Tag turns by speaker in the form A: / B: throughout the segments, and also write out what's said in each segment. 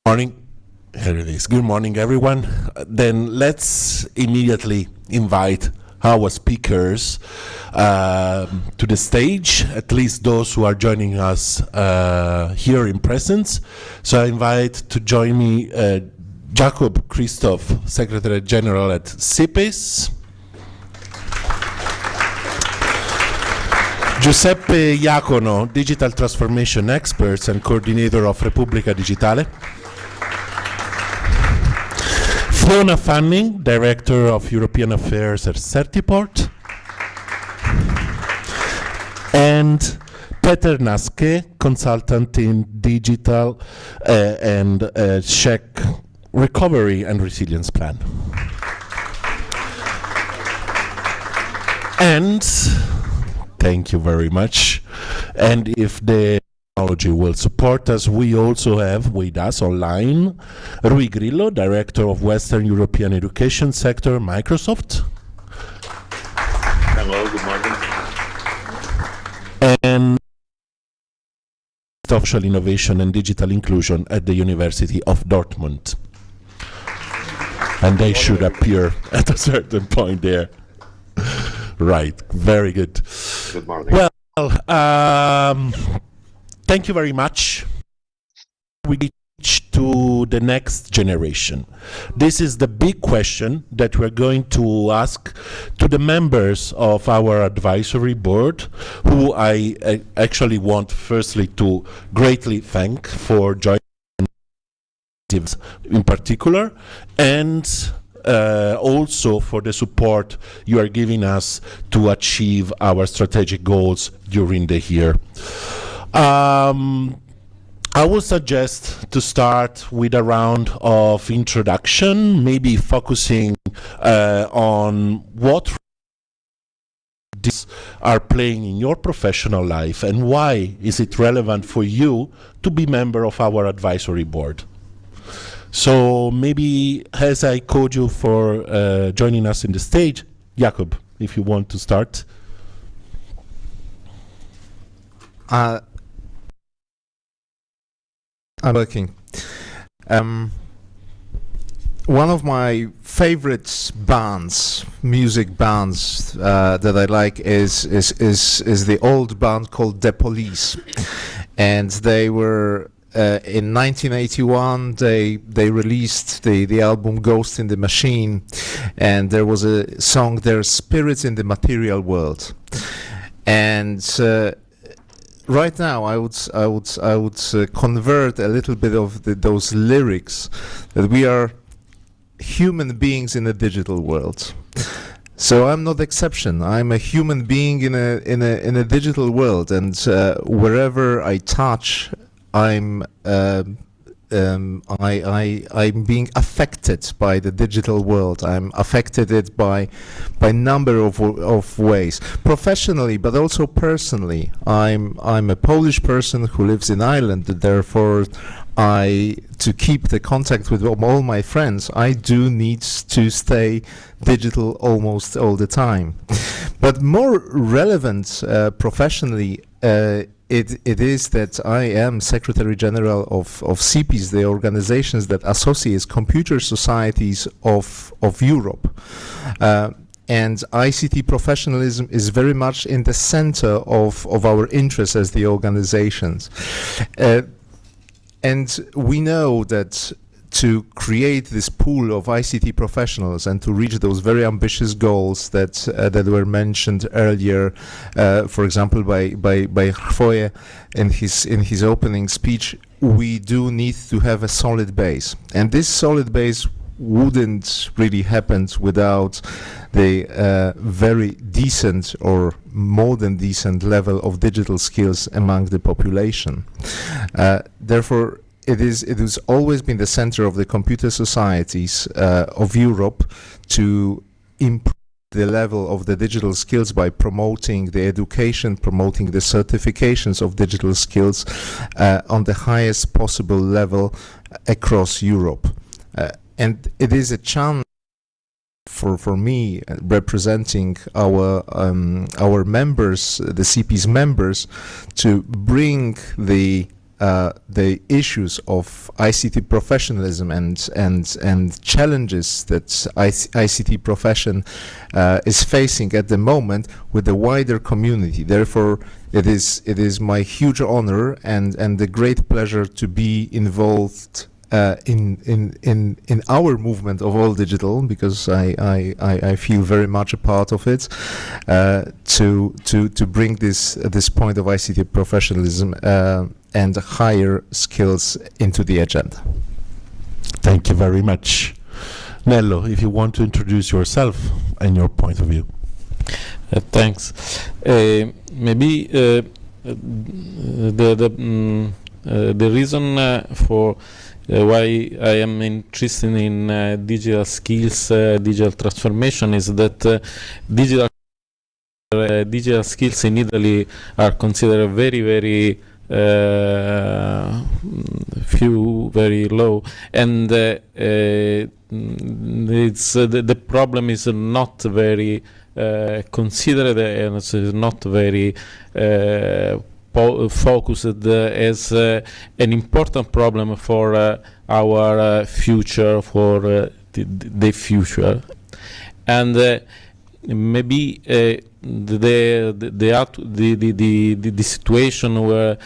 A: Morning. Here it is. Good morning, everyone. Then let's immediately invite our speakers to the stage, at least those who are joining us here in presence. So I invite to join me Jakub, Christoph, Secretary General at CEPIS. Giuseppe Iacono, Digital Transformation Expert and Coordinator of Repubblica Digitale. Fiona Fanning, Director of European Affairs at Certiport. And Petr Naske, Consultant in Digital and Czech Recovery and Resilience Plan. And thank you very much. And if the technology will support us, we also have with us online Grilo, Director of Western European Education Sector, Microsoft.
B: Hello, good morning.
A: And Social Innovation and Digital Inclusion at the University of Dortmund. And they should appear at a certain point there. Right, very good.
B: Good morning.
A: Well, thank you very much. We reach to the next generation. This is the big question that we're going to ask to the members of our advisory board, who I actually want firstly to greatly thank for joining in particular, and also for the support you are giving us to achieve our strategic goals during the year. I would suggest to start with a round of introduction, maybe focusing on what these are playing in your professional life and why is it relevant for you to be member of our advisory board. So maybe as I called you for joining us in the stage, Jakub, if you want to start.
C: I'm working. One of my favorite bands, music bands that I like is the old band called The Police, and they were in 1981 they released the album Ghost in the Machine, and there was a song there, Spirits in the Material World, and right now I would convert a little bit of those lyrics that we are human beings in a digital world. So I'm not exception. I'm a human being in a digital world, and wherever I touch, I'm being affected by the digital world. I'm affected it by number of ways, professionally, but also personally. I'm a Polish person who lives in Ireland. Therefore, to keep the contact with all my friends, I do need to stay digital almost all the time. But more relevant professionally, it is that I am Secretary General of CEPIS, the organizations that associates computer societies of Europe. And ICT professionalism is very much in the center of our interests as the organizations. And we know that to create this pool of ICT professionals and to reach those very ambitious goals that were mentioned earlier, for example, by Foye in his opening speech, we do need to have a solid base. And this solid base wouldn't really happen without the very decent or more than decent level of digital skills among the population. Therefore, it has always been the center of the computer societies of Europe to improve the level of the digital skills by promoting the education, promoting the certifications of digital skills on the highest possible level across Europe. And it is a challenge for me, representing our members, the CEPIS members, to bring the the issues of ICT professionalism and challenges that ICT profession is facing at the moment with the wider community. Therefore, it is my huge honor and a great pleasure to be involved in our movement of All Digital, because I feel very much a part of it, to bring this point of ICT professionalism and higher skills into the agenda.
A: Thank you very much. Nello, if you want to introduce yourself and your point of view.
B: Thanks. Maybe the reason for why I am interested in digital skills, digital transformation, is that digital skills in Italy are considered very few, very low, and it's the problem is not very considered, and it's not very focused as an important problem for our future, for the future. And maybe the situation where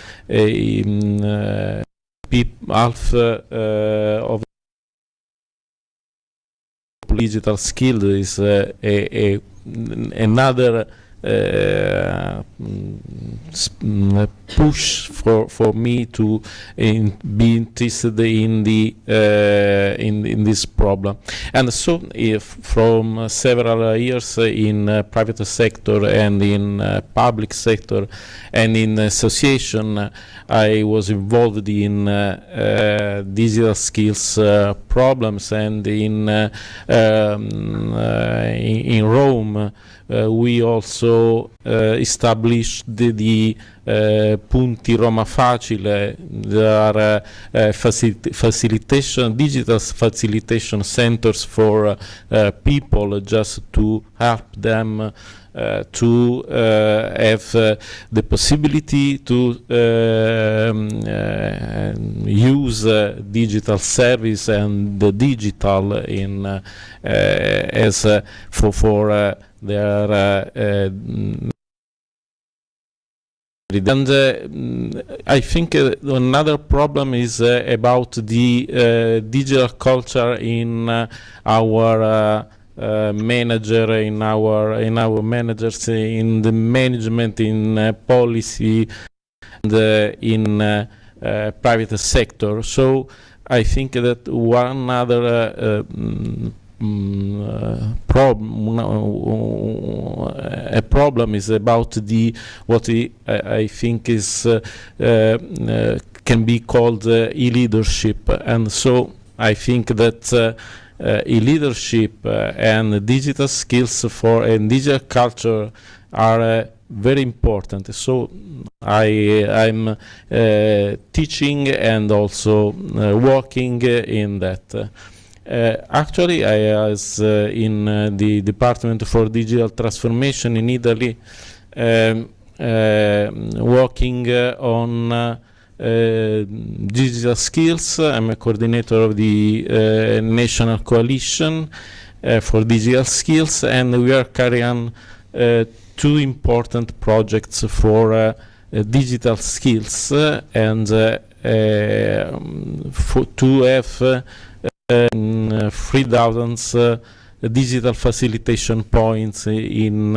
B: half of digital skill is another push for me to be interested in the in this problem. And so, if from several years in private sector and in public sector and in association, I was involved in digital skills problems, and in Rome we also established the Punti Roma Facile. There are facilitation, digital facilitation centers for people, just to help them to have the possibility to use digital service and the digital in as for their and I think another problem is about the digital culture in our manager, in our managers, in the management, in policy, and in private sector. So I think that one other problem is about the what I think is can be called e-leadership, and so I think that e-leadership and digital skills for and digital culture are very important. So I'm teaching and also working in that. Actually, I was in the Department for Digital Transformation in Italy, working on digital skills. I'm a coordinator of the National Coalition for Digital Skills, and we are carrying two important projects for digital skills, and to have 3,000 digital facilitation points in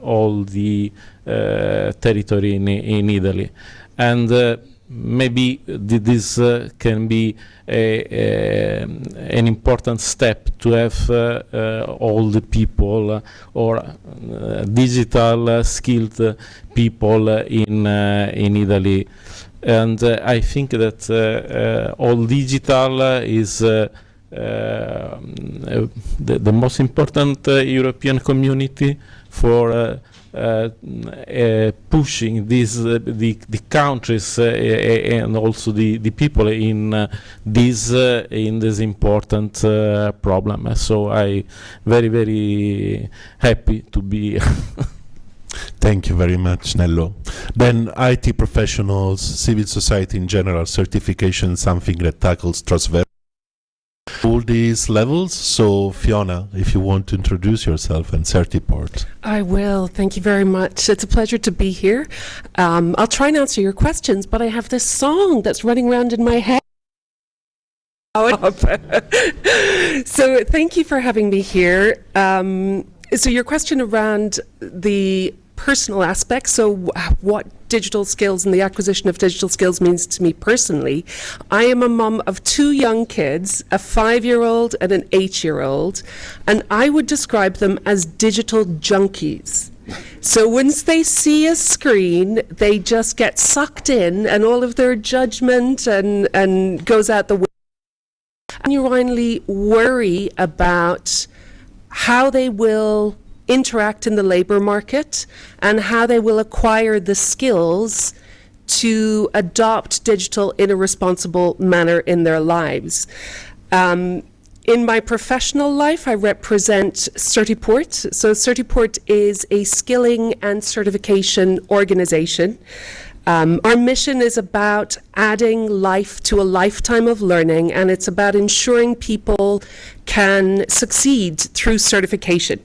B: all the territory in Italy. And maybe this can be an important step to have all the people or digital skilled people in Italy. And I think that all digital is the most important European community for pushing the countries and also the people in this important problem. So I very happy to be here.
A: Thank you very much, Nello. Then IT professionals, civil society in general, certification, something that tackles transfer all these levels. So Fiona, if you want to introduce yourself and Certiport.
D: I will. Thank you very much. It's a pleasure to be here. I'll try and answer your questions, but I have this song that's running around in my head. So thank you for having me here. So your question around the personal aspects, so what digital skills and the acquisition of digital skills means to me personally. I am a mum of 2 young kids, a 5-year-old and an 8-year-old, and I would describe them as digital junkies. So once they see a screen, they just get sucked in and all of their judgment and goes out the window. And you finally worry about how they will interact in the labor market and how they will acquire the skills to adopt digital in a responsible manner in their lives. In my professional life, I represent Certiport. So Certiport is a skilling and certification organization. Our mission is about adding life to a lifetime of learning, and it's about ensuring people can succeed through certification.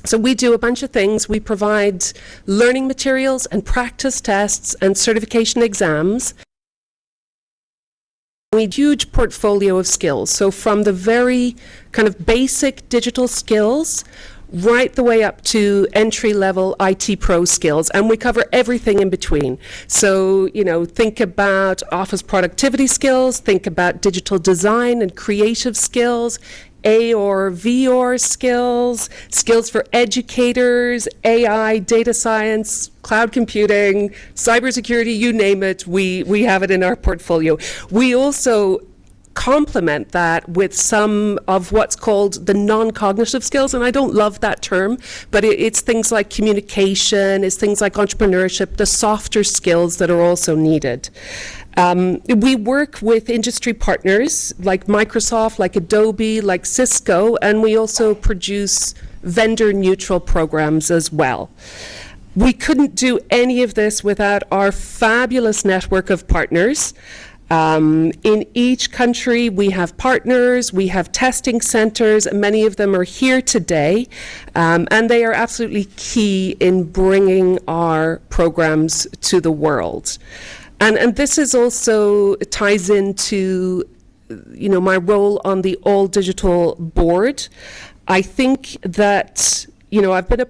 D: So we do a bunch of things. We provide learning materials and practice tests and certification exams. We have a huge portfolio of skills. So from the very kind of basic digital skills right the way up to entry-level IT pro skills, and we cover everything in between. So, you know, think about office productivity skills, think about digital design and creative skills, AR, VR skills, skills for educators, AI, data science, cloud computing, cybersecurity, you name it, we have it in our portfolio. We also complement that with some of what's called the non-cognitive skills, and I don't love that term, but it's things like communication, it's things like entrepreneurship, the softer skills that are also needed. We work with industry partners like Microsoft, like Adobe, like Cisco, and we also produce vendor-neutral programs as well. We couldn't do any of this without our fabulous network of partners. In each country, we have partners, we have testing centers, and many of them are here today, and they are absolutely key in bringing our programs to the world. And this is also ties into, you know, my role on the All Digital Board. I think that, you know, I've been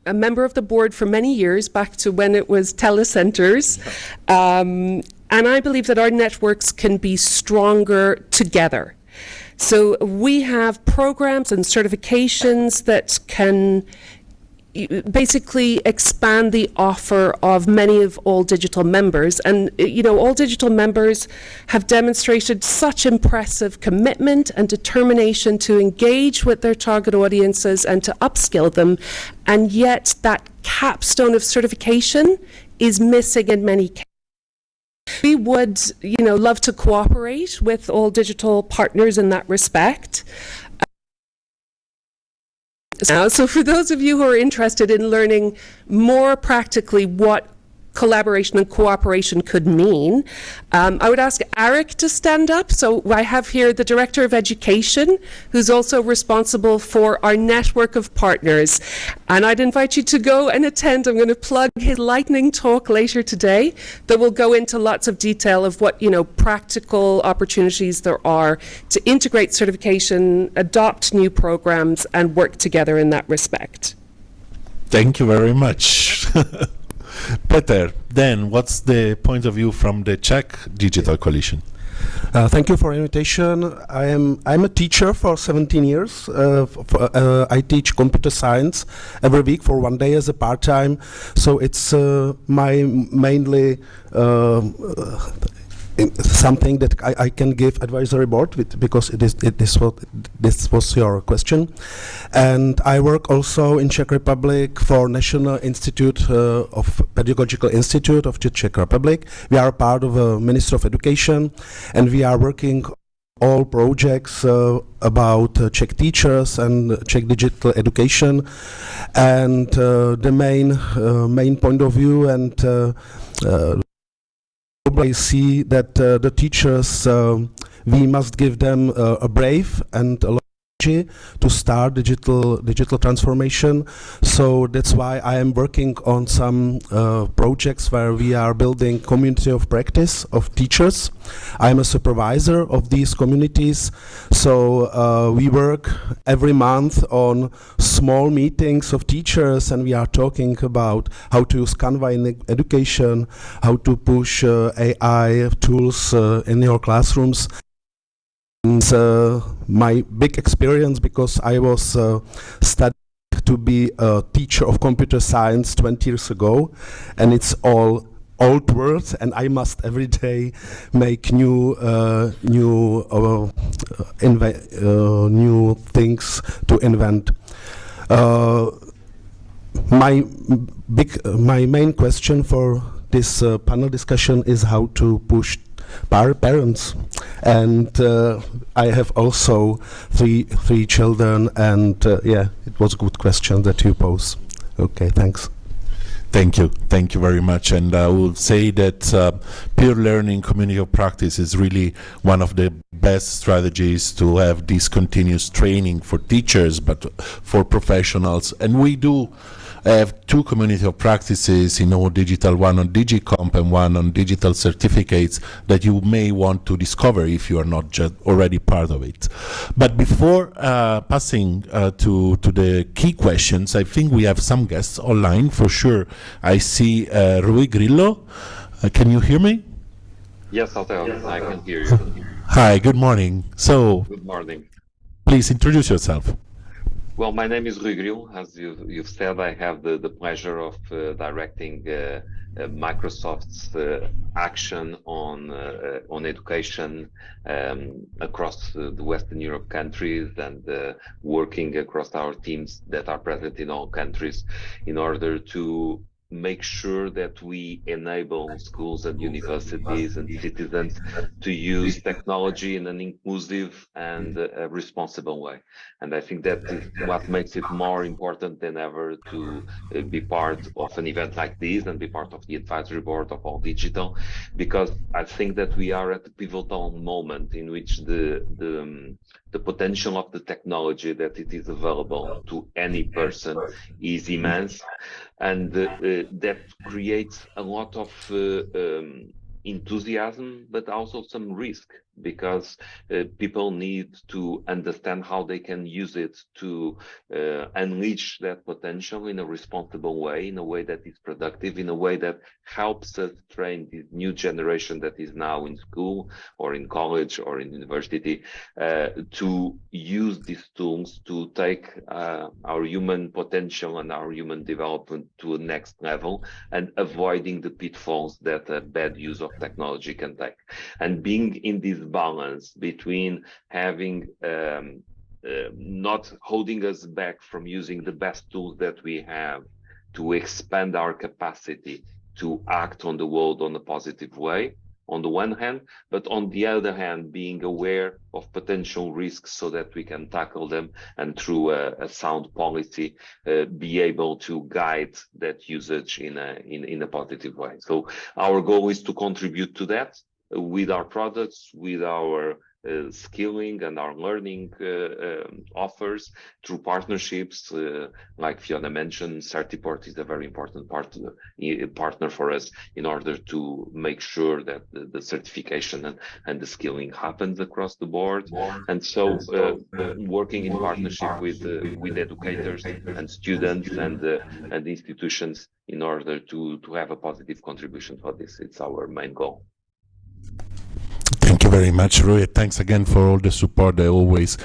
D: a member of the board for many years, back to when it was telecenters. And I believe that our networks can be stronger together. So we have programs and certifications that can basically expand the offer of many of All Digital members. And, you know, All Digital members have demonstrated such impressive commitment and determination to engage with their target audiences and to upskill them. And yet that capstone of certification is missing in many cases. We would, you know, love to cooperate with All Digital partners in that respect. So for those of you who are interested in learning more practically what collaboration and cooperation could mean, I would ask Eric to stand up. So I have here the Director of Education, who's also responsible for our network of partners. And I'd invite you to go and attend. I'm going to plug his lightning talk later today that will go into lots of detail of what, you know, practical opportunities there are to integrate certification, adopt new programs, and work together in that respect.
A: Thank you very much. Petr, then what's the point of view from the Czech Digital Coalition?
E: Thank you for the invitation. I'm a teacher for 17 years. I teach computer science every week for 1 day as a part-time. So it's my mainly something that I can give advisory board with, because this was your question. And I work also in Czech Republic for National Institute of Pedagogical Institute of the Czech Republic. We are part of the Ministry of Education, and we are working all projects about Czech teachers and Czech digital education, and the main point of view, and I see that the teachers, we must give them a brave and a lot of energy to start digital transformation. So that's why I am working on some projects where we are building community of practice of teachers. I'm a supervisor of these communities, so we work every month on small meetings of teachers, and we are talking about how to use Canva in education, how to push AI tools in your classrooms. And my big experience, because I was studying to be a teacher of computer science 20 years ago, and it's all old words, and I must every day make new things to invent. My main question for this panel discussion is how to push parents, and I have also three children, and yeah, it was a good question that you pose. Okay, thanks.
A: Thank you very much. And I will say that peer learning community of practice is really one of the best strategies to have this continuous training for teachers, but for professionals. And we do have two community of practices in our digital, one on DigiComp and one on digital certificates, that you may want to discover if you are not just already part of it. But before passing to the key questions, I think we have some guests online for sure. I see Rui Grillo. Can you hear me?
F: Yes, Altheo, I can hear you.
A: Hi, good morning. So,
F: good morning.
A: Please introduce yourself.
F: Well, my name is Rui Grilo. As you've said, I have the pleasure of directing Microsoft's action on education across the Western Europe countries, and working across our teams that are present in all countries in order to make sure that we enable schools and universities and citizens to use technology in an inclusive and responsible way. And I think that is what makes it more important than ever to be part of an event like this and be part of the advisory board of All Digital, because I think that we are at a pivotal moment in which the potential of the technology that it is available to any person is immense, and that creates a lot of enthusiasm, but also some risk, because people need to understand how they can use it to unleash that potential in a responsible way, in a way that is productive, in a way that helps us train this new generation that is now in school or in college or in university to use these tools to take our human potential and our human development to a next level, and avoiding the pitfalls that a bad use of technology can take. And being in this balance between having not holding us back from using the best tools that we have to expand our capacity to act on the world on a positive way on the one hand, but on the other hand being aware of potential risks so that we can tackle them, and through a sound policy be able to guide that usage in a positive way. So our goal is to contribute to that with our products, with our skilling and our learning offers, through partnerships like Fiona mentioned. Certiport is a very important partner for us in order to make sure that the certification and the skilling happens across the board. And so working in partnership with educators and students and institutions in order to have a positive contribution for this. It's our main goal.
A: Thank you very much, Rui. Thanks again for all the support they always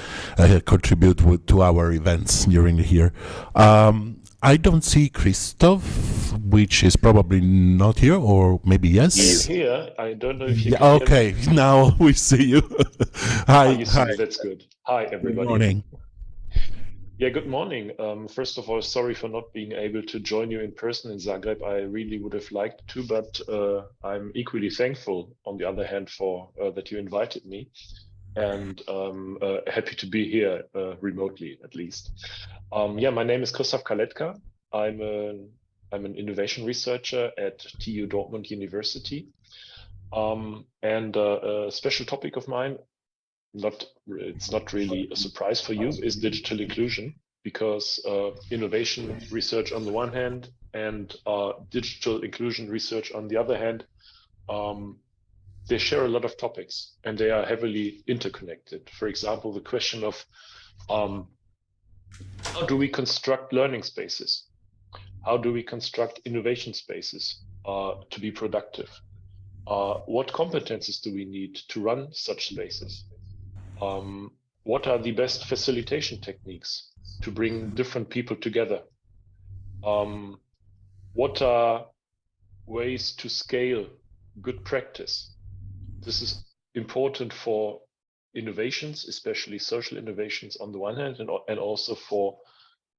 A: contribute to our events during the year. I don't see Christoph, which is probably not here, or maybe yes.
G: He's here. I don't know if you can
A: okay,
G: hear me.
A: Now we see you. Hi.
G: You see me. That's good. Hi, everybody.
A: Good morning.
G: Yeah, good morning. First of all, sorry for not being able to join you in person in Zagreb. I really would have liked to, but I'm equally thankful, on the other hand, for that you invited me. and happy to be here remotely, at least. Yeah, my name is Christoph Kaletka. I'm an innovation researcher at TU Dortmund University. And a special topic of mine, it's not really a surprise for you, is digital inclusion, because innovation research on the one hand and digital inclusion research on the other hand, they share a lot of topics and they are heavily interconnected. For example, the question of how do we construct learning spaces? How do we construct innovation spaces to be productive? What competences do we need to run such spaces? What are the best facilitation techniques to bring different people together? What are ways to scale good practice? This is important for innovations, especially social innovations on the one hand, and also for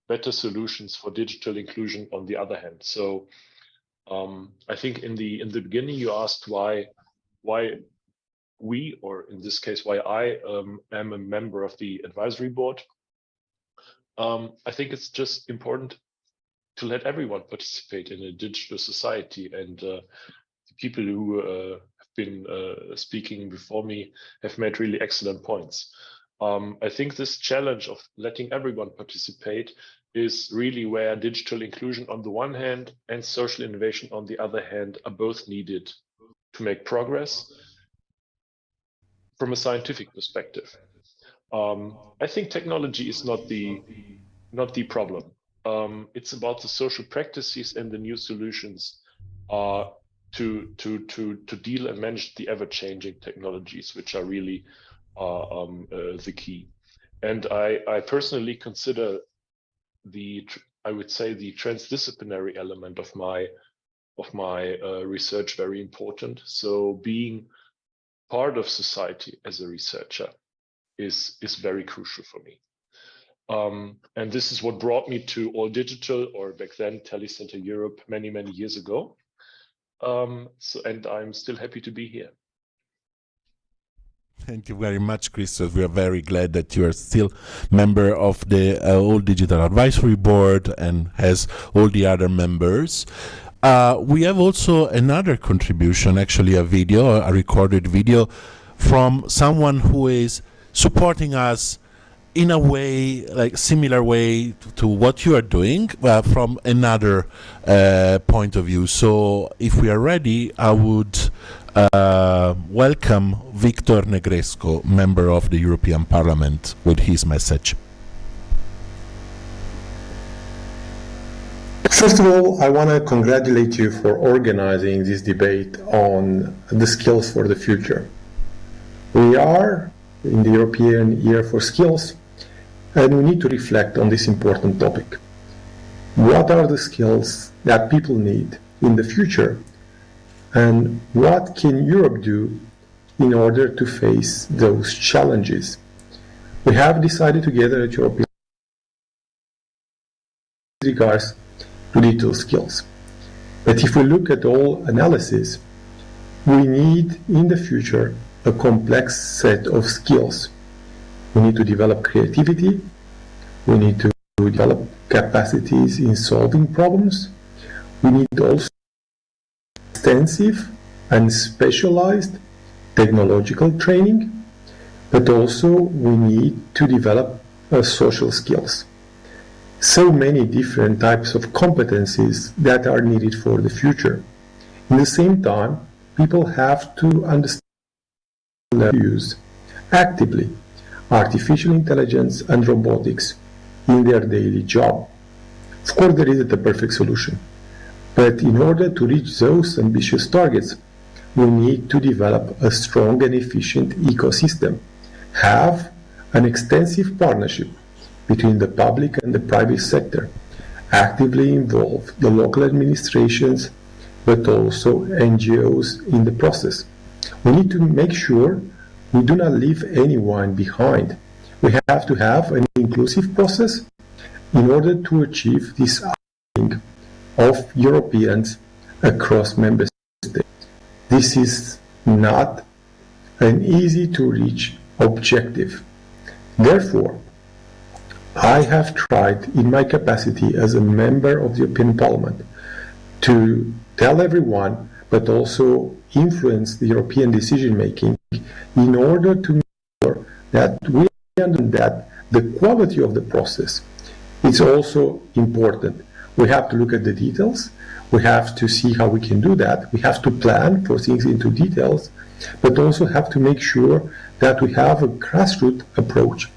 G: better solutions for digital inclusion on the other hand. So I think in the beginning you asked why we, or in this case, why I am a member of the advisory board. I think it's just important to let everyone participate in a digital society, and the people who have been speaking before me have made really excellent points. I think this challenge of letting everyone participate is really where digital inclusion on the one hand and social innovation on the other hand are both needed to make progress from a scientific perspective. I think technology is not the problem. It's about the social practices and the new solutions to deal and manage the ever-changing technologies, which are really the key. And I personally consider I would say the transdisciplinary element of my research very important. So being part of society as a researcher is very crucial for me. And this is what brought me to All Digital, or back then Telecenter Europe, many years ago. And I'm still happy to be here.
A: Thank you very much, Christoph. We are very glad that you are still member of the All Digital Advisory Board and as all the other members. We have also another contribution, actually a video, a recorded video from someone who is supporting us in a way, like similar way to what you are doing, from another point of view. So if we are ready, I would welcome Petr Negrescu, member of the European Parliament, with his message.
H: First of all, I want to congratulate you for organizing this debate on the skills for the future. We are in the European Year for Skills, and we need to reflect on this important topic. What are the skills that people need in the future, and what can Europe do in order to face those challenges? We have decided together at European regards to digital skills. But if we look at all analysis, we need in the future a complex set of skills. We need to develop creativity, we need to develop capacities in solving problems, we need also extensive and specialized technological training, but also we need to develop social skills. So many different types of competencies that are needed for the future. In the same time, people have to understand and use actively artificial intelligence and robotics in their daily job. Of course, there isn't a perfect solution, but in order to reach those ambitious targets, we need to develop a strong and efficient ecosystem, have an extensive partnership between the public and the private sector, actively involve the local administrations, but also NGOs in the process. We need to make sure we do not leave anyone behind. We have to have an inclusive process in order to achieve this upskilling of Europeans across member states. This is not an easy to reach objective. Therefore, I have tried in my capacity as a member of the European Parliament to tell everyone, but also influence the European decision making in order to make sure that we understand that the quality of the process is also important. We have to look at the details. We have to see how we can do that. We have to plan for things into details, but also have to make sure that we have a grassroots approach.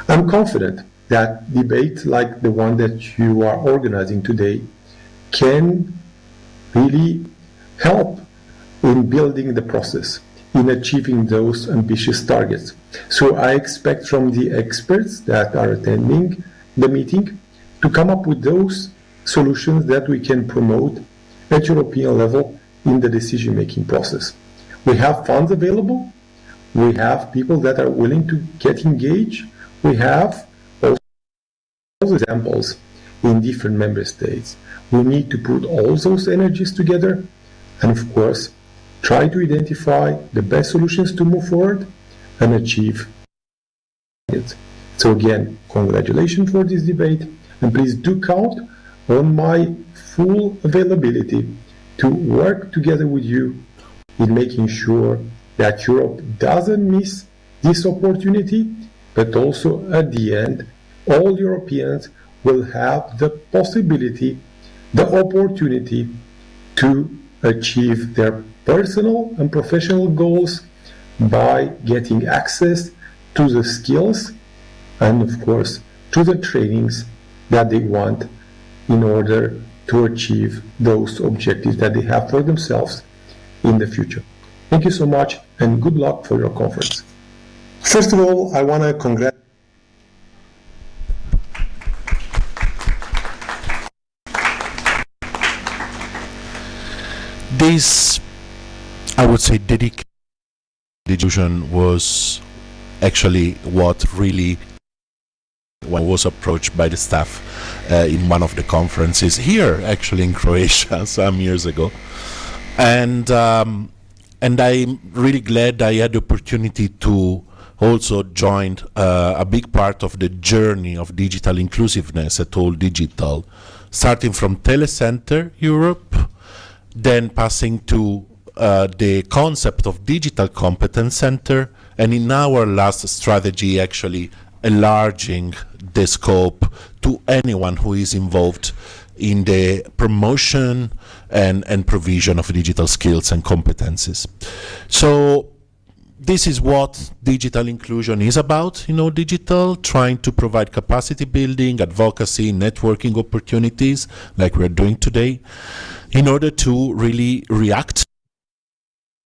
H: I'm confident that debates like the one that you are organizing today can really help in building the process, in achieving those ambitious targets. So I expect from the experts that are attending the meeting to come up with those solutions that we can promote at European level in the decision-making process. We have funds available. We have people that are willing to get engaged. We have also examples in different member states. We need to put all those energies together and, of course, try to identify the best solutions to move forward and achieve it. So again, congratulations for this debate, and please do count on my full availability to work together with you in making sure that Europe doesn't miss this opportunity, but also at the end, all Europeans will have the possibility, the opportunity to achieve their personal and professional goals by getting access to the skills and, of course, to the trainings that they want in order to achieve those objectives that they have for themselves in the future. Thank you so much, and good luck for your conference. First of all, I want to congratulate
A: this, I would say, dedication was actually what really was approached by the staff in one of the conferences here, actually in Croatia, some years ago, and I'm really glad I had the opportunity to also join a big part of the journey of digital inclusiveness at All Digital, starting from Telecenter Europe, then passing to the concept of digital competence center, and in our last strategy actually enlarging the scope to anyone who is involved in the promotion and provision of digital skills and competences. So this is what digital inclusion is about, digital, trying to provide capacity building, advocacy, networking opportunities like we're doing today in order to really react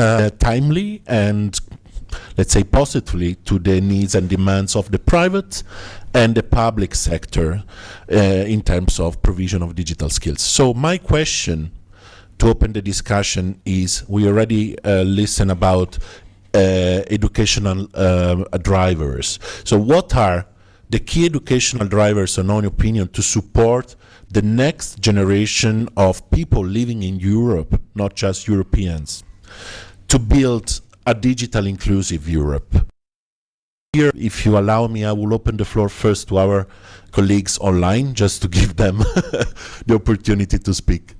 A: timely and, let's say, positively to the needs and demands of the private and the public sector in terms of provision of digital skills. So my question to open the discussion is, we already listened about educational drivers. So what are the key educational drivers, in your opinion, to support the next generation of people living in Europe, not just Europeans, to build a digital inclusive Europe? Here, if you allow me, I will open the floor first to our colleagues online, just to give them the opportunity to speak.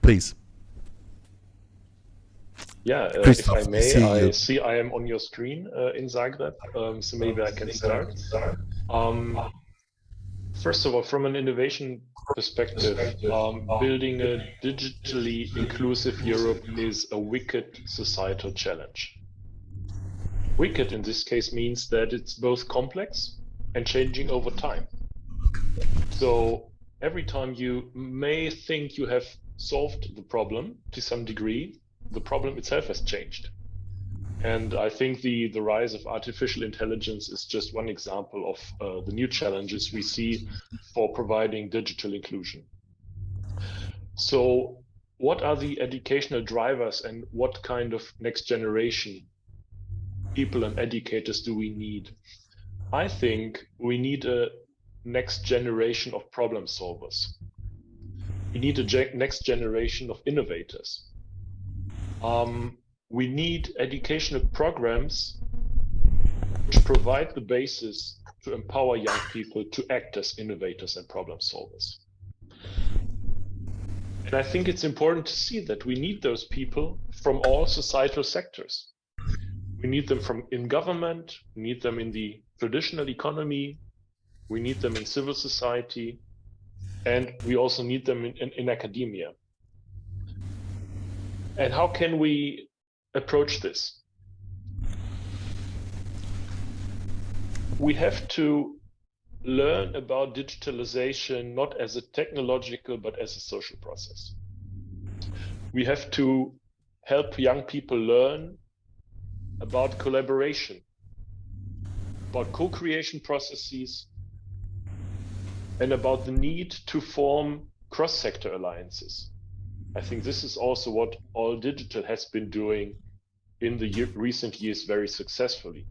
A: Please.
G: Yeah,
A: Christoph,
G: if I may, I see I am on your screen in Zagreb, so maybe I can start. First of all, from an innovation perspective, building a digitally inclusive Europe is a wicked societal challenge. Wicked in this case means that it's both complex and changing over time. So every time you may think you have solved the problem to some degree, the problem itself has changed. And I think the rise of artificial intelligence is just one example of the new challenges we see for providing digital inclusion. So what are the educational drivers and what kind of next generation people and educators do we need? I think we need a next generation of problem solvers. We need a next generation of innovators. We need educational programs provide the basis to empower young people to act as innovators and problem solvers. And I think it's important to see that we need those people from all societal sectors. We need them in government, we need them in the traditional economy, we need them in civil society, and we also need them in academia. And how can we approach this? We have to learn about digitalization not as a technological but as a social process. We have to help young people learn about collaboration, about co-creation processes, and about the need to form cross-sector alliances. I think this is also what All Digital has been doing in the recent years very successfully.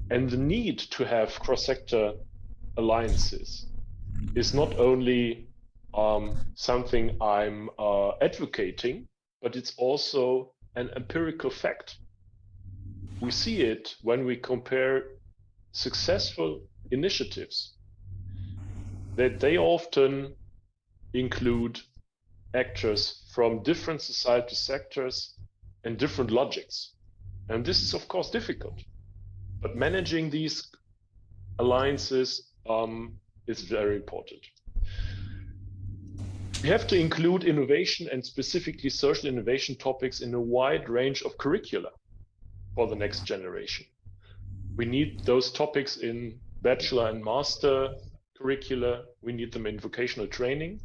G: And the need to have cross-sector alliances is not only something I'm advocating, but it's also an empirical fact. We see it when we compare successful initiatives, that they often include actors from different societal sectors and different logics. And this is, of course, difficult. But managing these alliances is very important. We have to include innovation and specifically social innovation topics in a wide range of curricula for the next generation. We need those topics in bachelor and master curricula. We need them in vocational training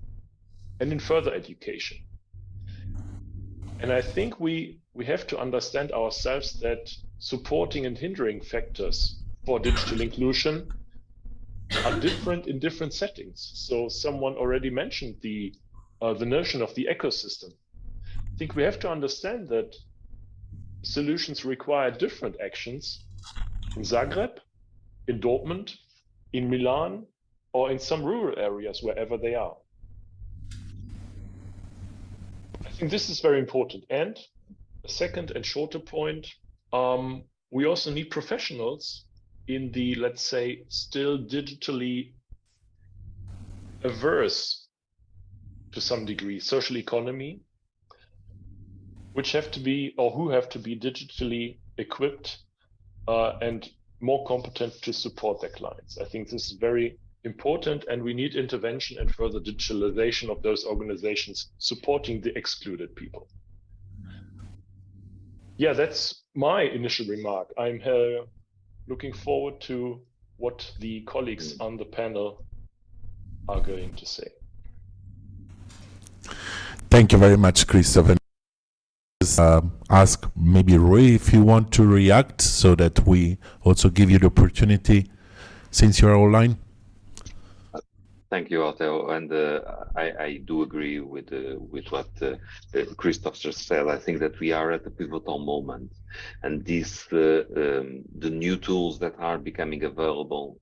G: and in further education. And I think we have to understand ourselves that supporting and hindering factors for digital inclusion are different in different settings. So someone already mentioned the notion of the ecosystem. I think we have to understand that solutions require different actions in Zagreb, in Dortmund, in Milan, or in some rural areas, wherever they are. I think this is very important. And a second and shorter point, we also need professionals in the, let's say, still digitally averse to some degree social economy, which have to be, or who have to be digitally equipped and more competent to support their clients. I think this is very important, and we need intervention and further digitalization of those organizations supporting the excluded people. Yeah, that's my initial remark. I'm looking forward to what the colleagues on the panel are going to say.
A: Thank you very much, Christoph. Ask maybe Roy if you want to react so that we also give you the opportunity since you're online.
F: Thank you, Altheo, and I do agree with what Christoph just said. I think that we are at a pivotal moment, and the new tools that are becoming available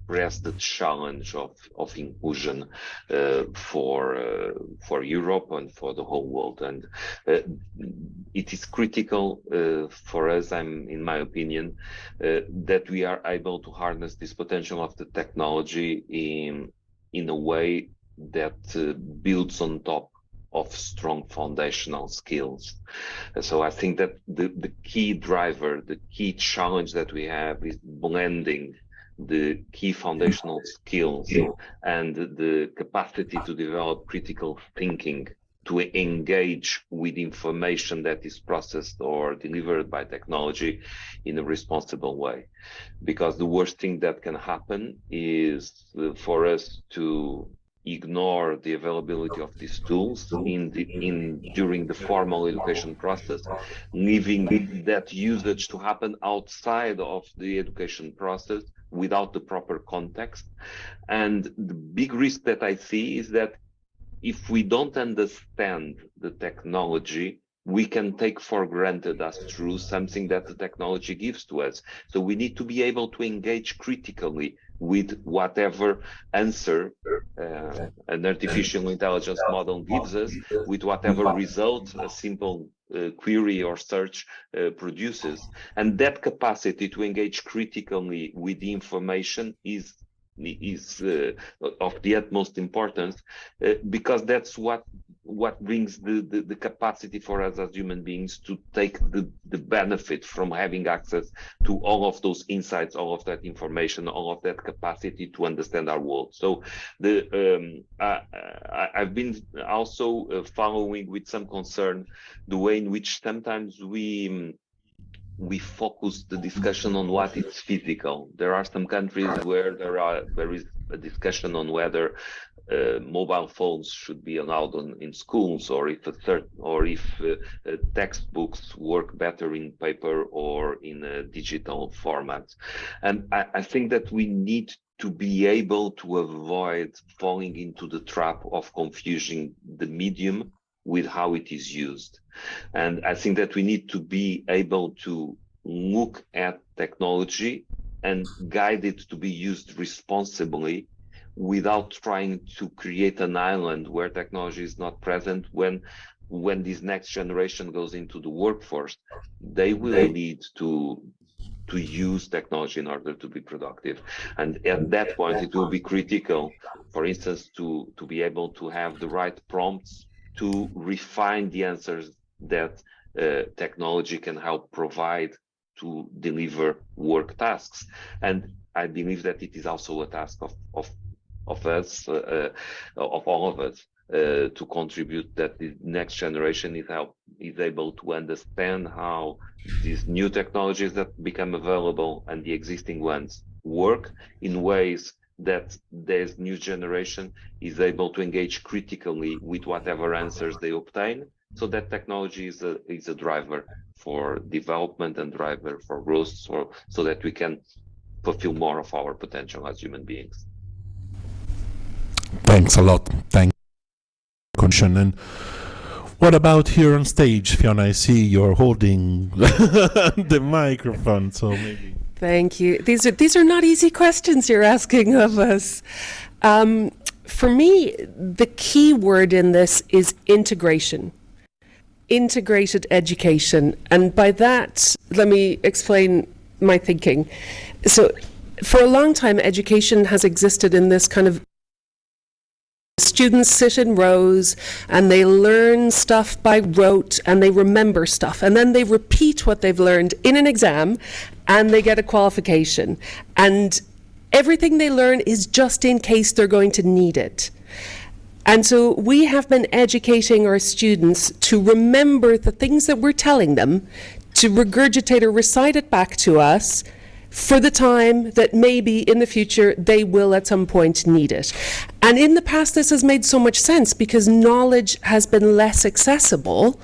F: press the challenge of inclusion for Europe and for the whole world, and it is critical for us, in my opinion, that we are able to harness this potential of the technology in a way that builds on top of strong foundational skills. So I think that the key driver, the key challenge that we have is blending the key foundational skills and the capacity to develop critical thinking, to engage with information that is processed or delivered by technology in a responsible way. Because the worst thing that can happen is for us to ignore the availability of these tools during the formal education process, leaving that usage to happen outside of the education process without the proper context. And the big risk that I see is that if we don't understand the technology, we can take for granted as true something that the technology gives to us. So we need to be able to engage critically with whatever answer an artificial intelligence model gives us, with whatever result a simple query or search produces. And that capacity to engage critically with the information is of the utmost importance, because that's what brings the capacity for us as human beings to take the benefit from having access to all of those insights, all of that information, all of that capacity to understand our world. So I've been also following with some concern the way in which sometimes we focus the discussion on what is physical. There are some countries where there is a discussion on whether mobile phones should be allowed in schools, or if textbooks work better in paper or in a digital format. And I think that we need to be able to avoid falling into the trap of confusing the medium with how it is used. And I think that we need to be able to look at technology and guide it to be used responsibly, without trying to create an island where technology is not present. When this next generation goes into the workforce, they will need to use technology in order to be productive. And at that point, it will be critical, for instance, to be able to have the right prompts to refine the answers that technology can help provide to deliver work tasks. And I believe that it is also a task of us, of all of us, to contribute that the next generation is able to understand how these new technologies that become available and the existing ones work in ways that this new generation is able to engage critically with whatever answers they obtain, so that technology is a driver for development and driver for growth, so that we can fulfill more of our potential as human beings.
A: Thanks a lot. Thank you. And what about here on stage, Fiona? I see you're holding the microphone, so maybe.
D: Thank you. These are not easy questions you're asking of us. For me, the key word in this is integration. Integrated education. And by that, let me explain my thinking. So for a long time, education has existed in this kind of students sit in rows and they learn stuff by rote and they remember stuff, and then they repeat what they've learned in an exam and they get a qualification, and everything they learn is just in case they're going to need it. And so we have been educating our students to remember the things that we're telling them, to regurgitate or recite it back to us for the time that maybe in the future they will at some point need it. And in the past, this has made so much sense because knowledge has been less accessible.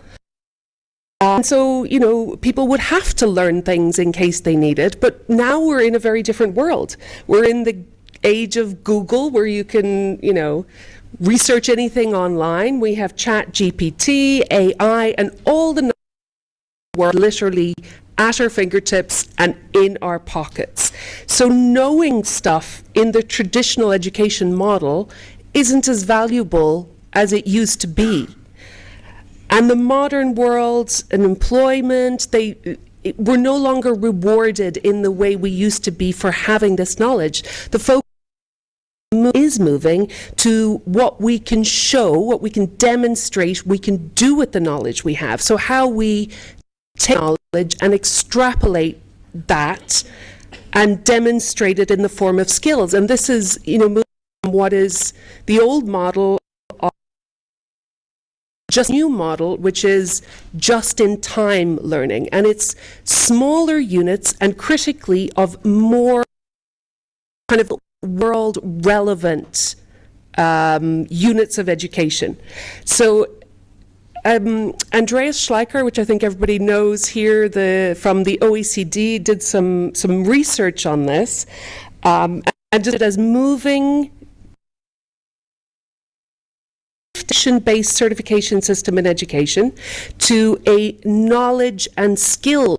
D: And so, you know, people would have to learn things in case they need it. But now we're in a very different world. We're in the age of Google, where you can, you know, research anything online. We have ChatGPT, AI, and all the knowledge literally at our fingertips and in our pockets. So knowing stuff in the traditional education model isn't as valuable as it used to be. And the modern world and employment, we're no longer rewarded in the way we used to be for having this knowledge. The focus is moving to what we can show, what we can demonstrate, we can do with the knowledge we have. So how we take knowledge and extrapolate that and demonstrate it in the form of skills. And this is, you know, moving from what is the old model of just new model, which is just-in-time learning. And it's smaller units and critically of more kind of world-relevant units of education. So Andreas Schleicher, which I think everybody knows here from the OECD, did some research on this, and just as moving based certification system in education to a knowledge and skill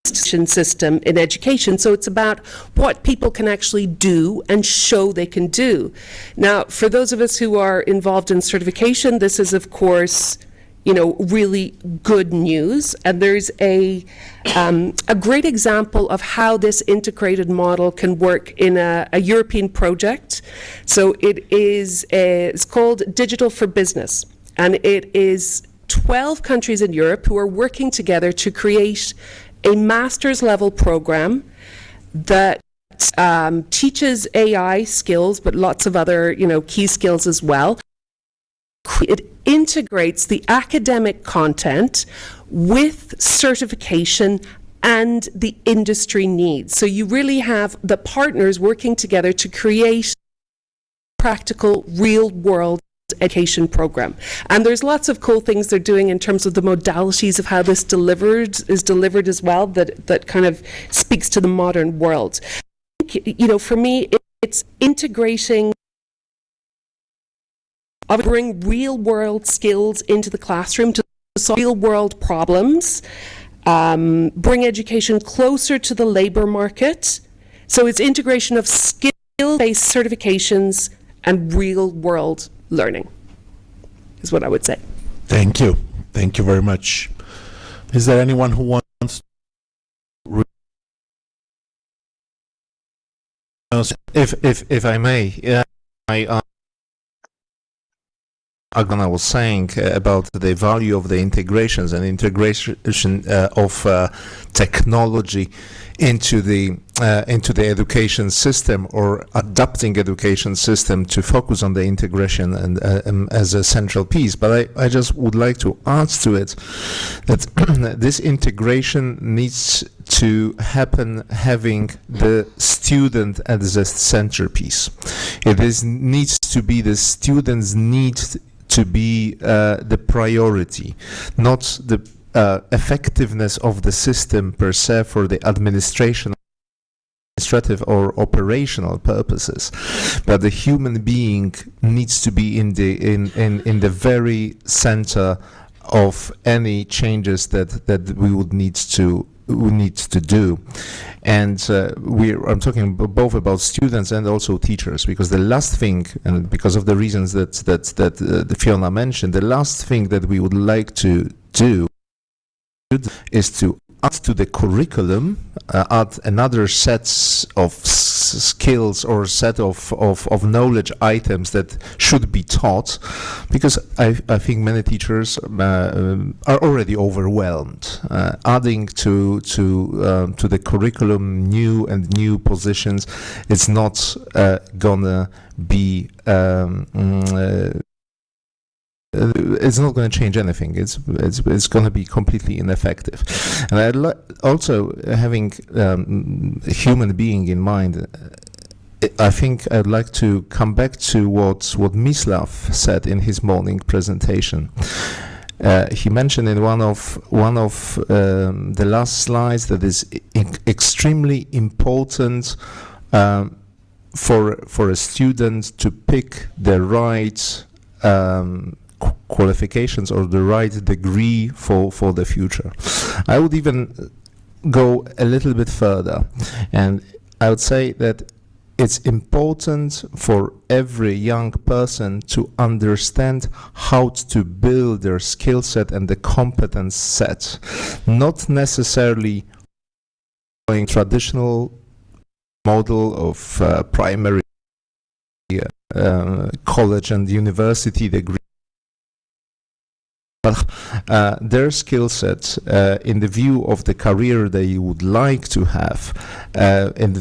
D: system in education. So it's about what people can actually do and show they can do. Now, for those of us who are involved in certification, this is, of course, really good news. And there's a great example of how this integrated model can work in a European project. So it's called Digital for Business, and it is 12 countries in Europe who are working together to create a master's level program that teaches AI skills, but lots of other, key skills as well. It integrates the academic content with certification and the industry needs. So you really have the partners working together to create practical, real-world education program. And there's lots of cool things they're doing in terms of the modalities of how this is delivered as well, that kind of speaks to the modern world. For me, it's integrating, bring real-world skills into the classroom to solve real-world problems, bring education closer to the labor market. So it's integration of skill-based certifications and real-world learning, is what I would say.
A: Thank you. Thank you very much. Is there anyone who wants to...
C: If I may, Agana was saying about the value of the integrations and integration of technology into the education system, or adapting education system to focus on the integration and as a central piece. But I just would like to add to it that this integration needs to happen having the student as a centerpiece. Needs to be the students' need to be the priority, not the effectiveness of the system per se for the administrative or operational purposes, but the human being needs to be in the very center of any changes that we would need to do. And I'm talking both about students and also teachers, because the last thing, and because of the reasons that Fiona mentioned, the last thing that we would like to do is to add to the curriculum, add another set of skills or set of knowledge items that should be taught, because I think many teachers are already overwhelmed. Adding to the curriculum new positions, it's not gonna be it's not going to change anything. It's going to be completely ineffective. And I'd also, having a human being in mind, I think I'd like to come back to what Mislav said in his morning presentation. He mentioned in one of the last slides that is extremely important for a student to pick the right qualifications or the right degree for the future. I would even go a little bit further, and I would say that it's important for every young person to understand how to build their skill set and the competence set, not necessarily following traditional model of primary college and university degree, but their skill set in the view of the career they would like to have, in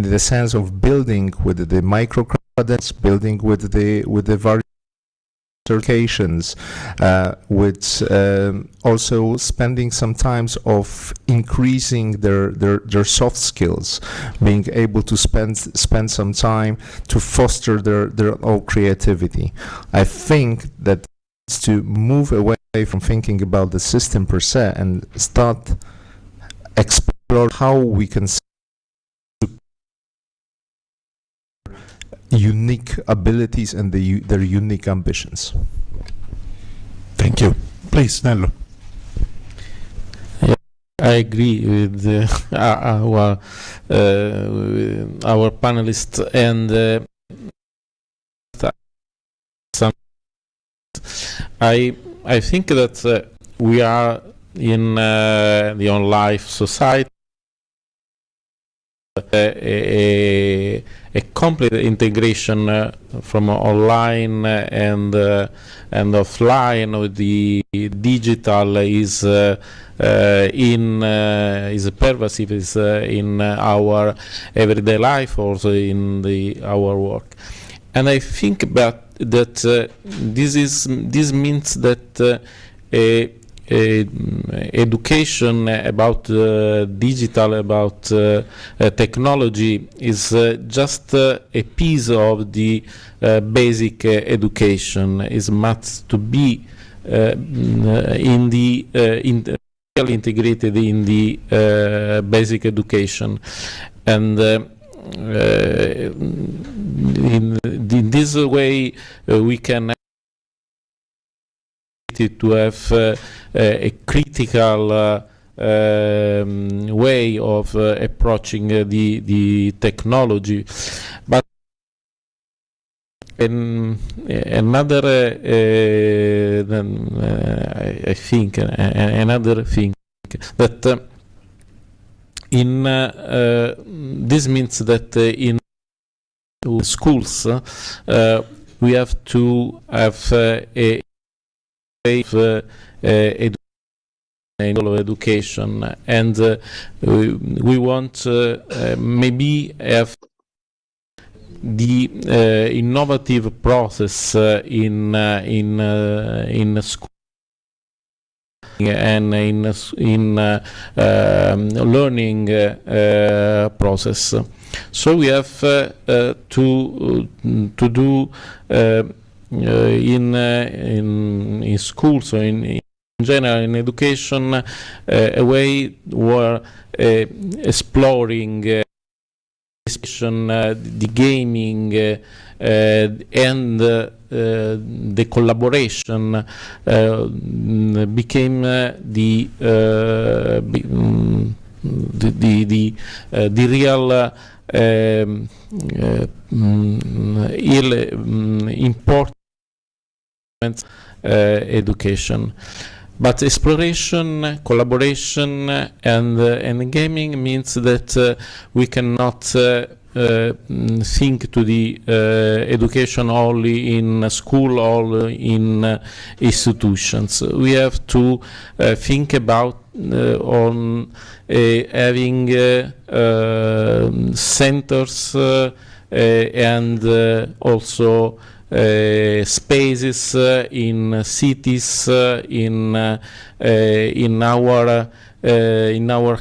C: the sense of building with the micro credits, building with the various certifications, with also spending some time of increasing their soft skills, being able to spend some time to foster their own creativity. I think that to move away from thinking about the system per se and start explore how we can unique abilities and their unique ambitions.
A: Thank you. Please, Nello.
B: I agree with our panelists, and I think that we are in the on-life society. A complete integration from online and offline with the digital is pervasive, is in our everyday life, also in our work. And I think that this means that education about digital, about technology is just a piece of the basic education. Is must to be integrated in the basic education, and in this way we can to have a critical way of approaching the technology. But another I think another thing that in this means that in schools we have to have a education, and we want maybe have the innovative process in school and in learning process. So we have to do in schools, or in general in education, a way where exploring the gaming and the collaboration became the real important education. But exploration, collaboration, and gaming means that we cannot think to the education only in school or in institutions. We have to think about on having centers and also spaces in cities, in our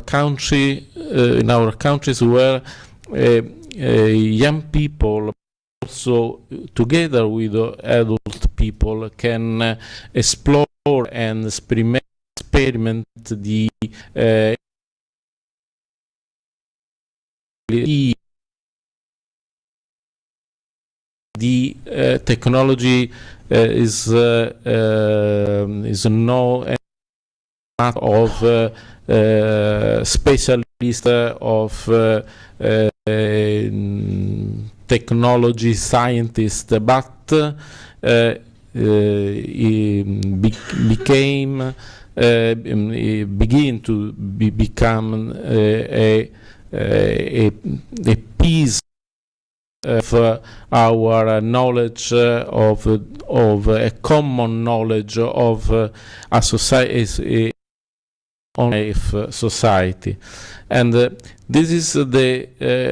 B: country, in our countries, where young people, also together with adult people, can explore and experiment the technology is no matter of specialist of technology scientist, but begin to become a piece of our knowledge, of a common knowledge of a society, society. And this is the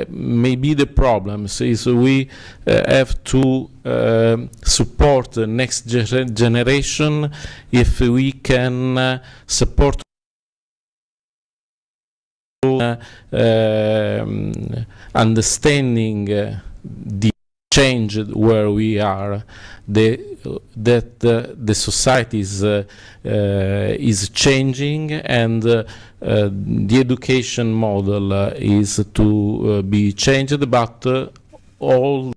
B: maybe the problem. So is we have to support the next generation if we can support understanding the change where we are, that the society is changing, and the education model is to be changed, but all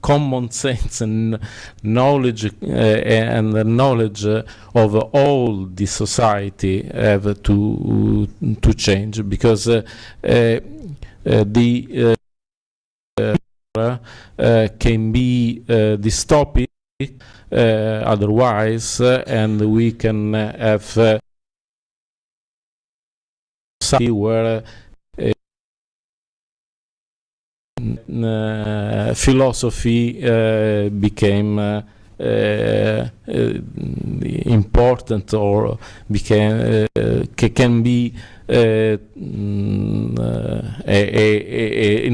B: common sense and knowledge and the knowledge of all the society have to change, because the can be dystopic otherwise, and we can have something where philosophy became important, or became can be an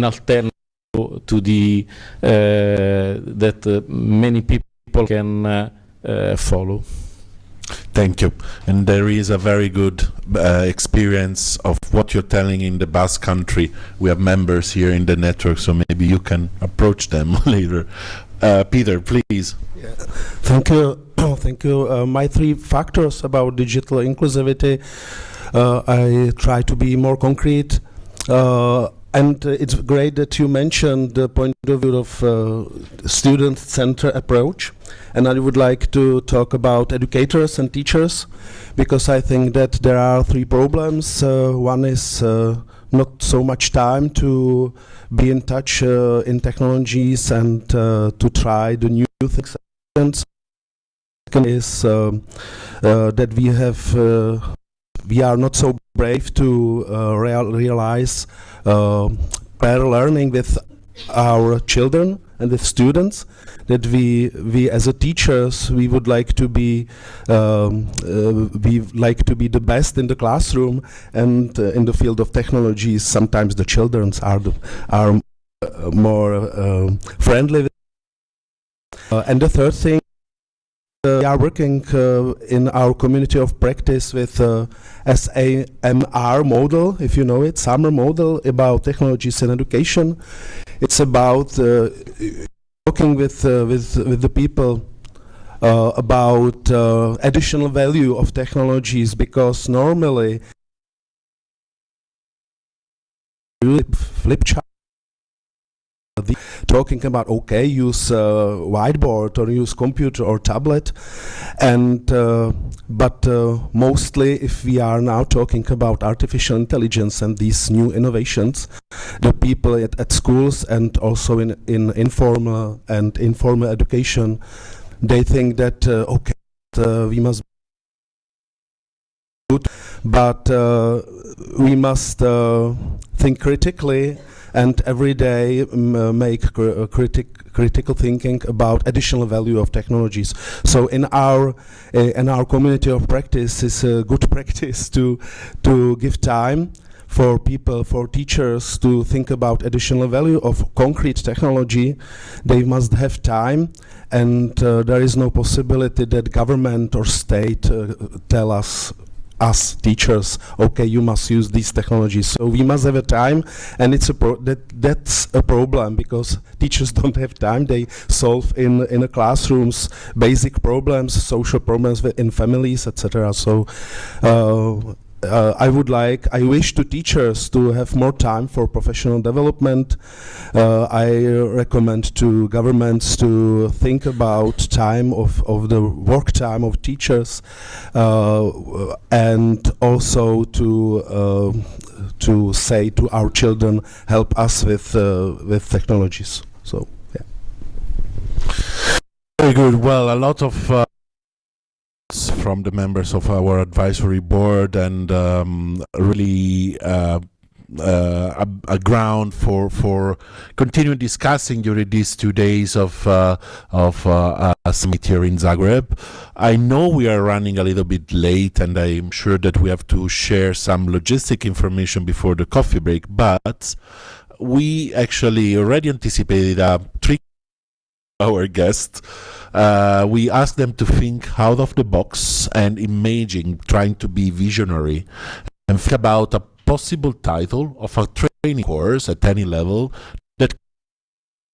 B: alternative to the that many people can follow.
A: Thank you. And there is a very good experience of what you're telling in the Basque Country. We have members here in the network, so maybe you can approach them later. Peter, please.
E: Yeah. Thank you. Thank you. My three factors about digital inclusivity, I try to be more concrete. And it's great that you mentioned the point of view of student-centered approach. And I would like to talk about educators and teachers, because I think that there are three problems. One is not so much time to be in touch in technologies and to try the new things. Second is that we are not so brave to realize better learning with our children and with students, that we as a teachers, we would like to be the best in the classroom, and in the field of technologies sometimes the children are more friendly. And the third thing, we are working in our community of practice with SAMR model, if you know it, summer model about technologies in education. It's about talking with the people about additional value of technologies, because normally flip chart, talking about use whiteboard or use computer or tablet, and but mostly if we are now talking about artificial intelligence and these new innovations, the people at schools and also in informal and informal education, they think that we must be good, but we must think critically and every day make critical thinking about additional value of technologies. So in our community of practice, is a good practice to give time for people, for teachers, to think about additional value of concrete technology. They must have time, and there is no possibility that government or state tell us teachers, okay, you must use these technologies. So we must have a time, and it's that's a problem, because teachers don't have time. They solve in the classrooms basic problems, social problems in families, etc. So I wish to teachers to have more time for professional development. I recommend to governments to think about time of the work time of teachers, and also to say to our children, help us with technologies. So yeah.
A: Very good. Well, a lot of from the members of our advisory board, and really a ground for continuing discussing during these 2 days of a summit here in Zagreb. I know we are running a little bit late, and I'm sure that we have to share some logistic information before the coffee break, but we actually already anticipated a trick our guests. We asked them to think out of the box and imagine, trying to be visionary, and think about a possible title of a training course at any level that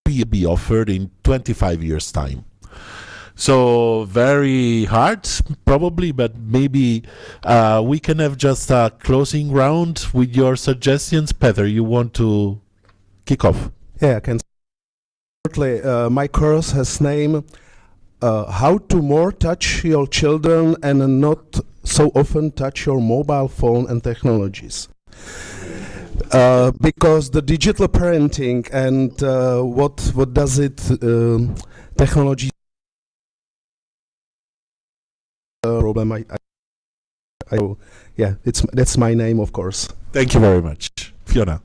A: could be offered in 25 years' time. So very hard, probably, but maybe we can have just a closing round with your suggestions. Petr, you want to kick off?
E: Yeah, I can. My course has name how to more touch your children and not so often touch your mobile phone and technologies. Because the digital parenting and what does it technology problem. Yeah, that's my name, of course.
A: Thank you very much. Fiona.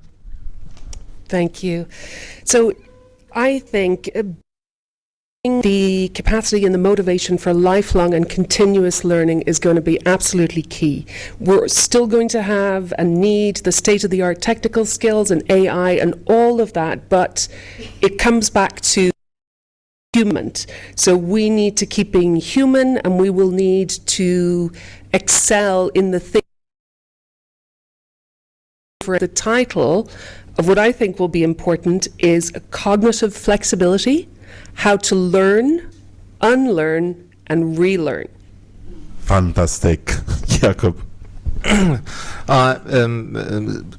D: Thank you. So I think the capacity and the motivation for lifelong and continuous learning is going to be absolutely key. We're still going to have and need the state-of-the-art technical skills and AI and all of that, but it comes back to human. So we need to keep being human, and we will need to excel in the things. For the title of what I think will be important is cognitive flexibility, how to learn, unlearn, and relearn.
A: Fantastic. Jakub.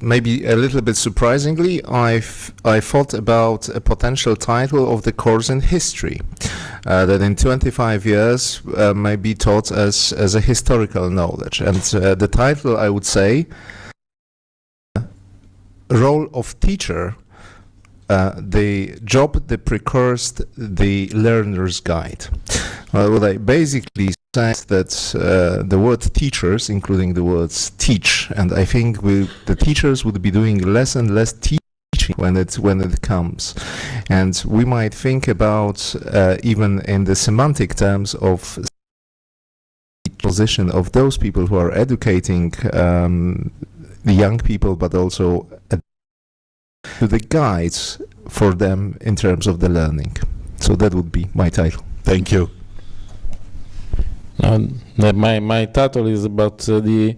C: Maybe a little bit surprisingly, I thought about a potential title of the course in history that in 25 years may be taught as a historical knowledge. And the title, I would say, role of teacher, the job that precursed the learner's guide. What I basically said that the word teachers, including the words teach, and I think the teachers would be doing less and less teaching when it comes, and we might think about even in the semantic terms of position of those people who are educating the young people, but also to the guides for them in terms of the learning. So that would be my title.
A: Thank you.
B: My title is about a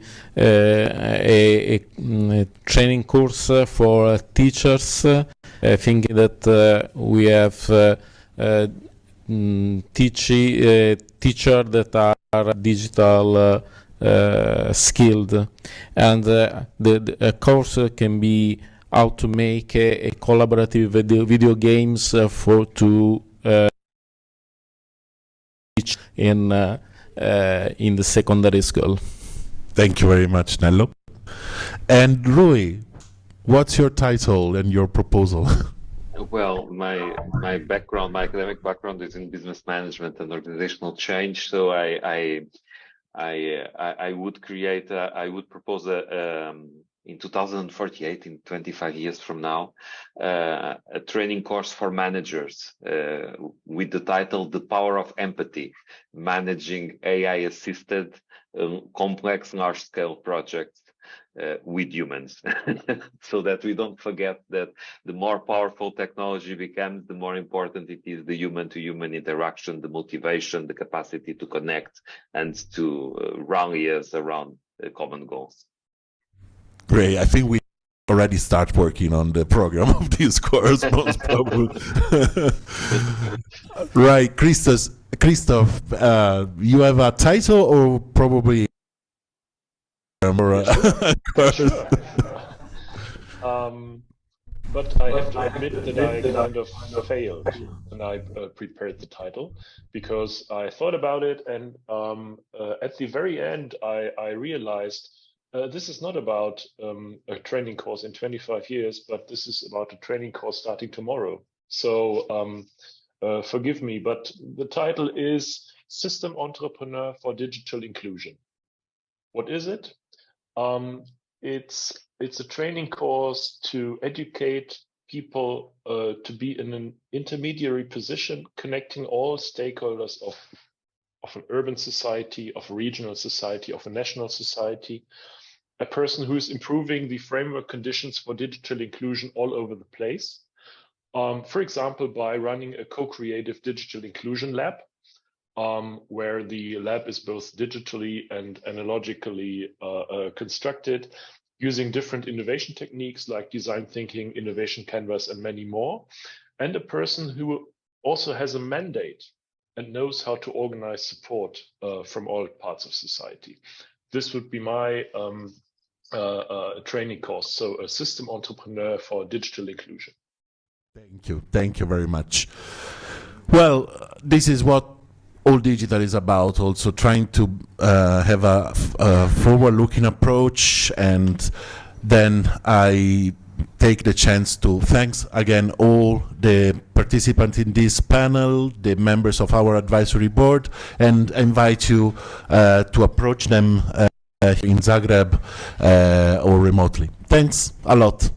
B: training course for teachers. I think that we have teachers that are digital skilled, and the course can be how to make a collaborative video games to teach in the secondary school.
A: Thank you very much, Nello. And Rui, what's your title and your proposal?
F: Well, my background, my academic background is in business management and organizational change. So I would create, I would propose in 2048, in 25 years from now, a training course for managers with the title "The Power of Empathy: Managing AI-Assisted Complex Large-Scale Projects with Humans," so that we don't forget that the more powerful technology becomes, the more important it is the human-to-human interaction, the motivation, the capacity to connect and to rally us around common goals.
A: Great. I think we already start working on the program of this course, most probably. Right, Christoph, you have a title or probably
G: Sure. But I have to admit that I kind of failed when I prepared the title, because I thought about it, and at the very end I realized this is not about a training course in 25 years, but this is about a training course starting tomorrow. So forgive me, but the title is System Entrepreneur for Digital Inclusion. What is it? It's a training course to educate people to be in an intermediary position, connecting all stakeholders of an urban society, of a regional society, of a national society. A person who is improving the framework conditions for digital inclusion all over the place. For example, by running a co-creative digital inclusion lab, where the lab is both digitally and analogically constructed, using different innovation techniques like design thinking, innovation canvas, and many more. And a person who also has a mandate and knows how to organize support from all parts of society. This would be my training course, so a system entrepreneur for digital inclusion.
A: Thank you very much. Well, this is what All Digital is about, also trying to have a forward-looking approach, and then I take the chance to thanks again all the participants in this panel, the members of our advisory board, and invite you to approach them in Zagreb or remotely. Thanks a lot.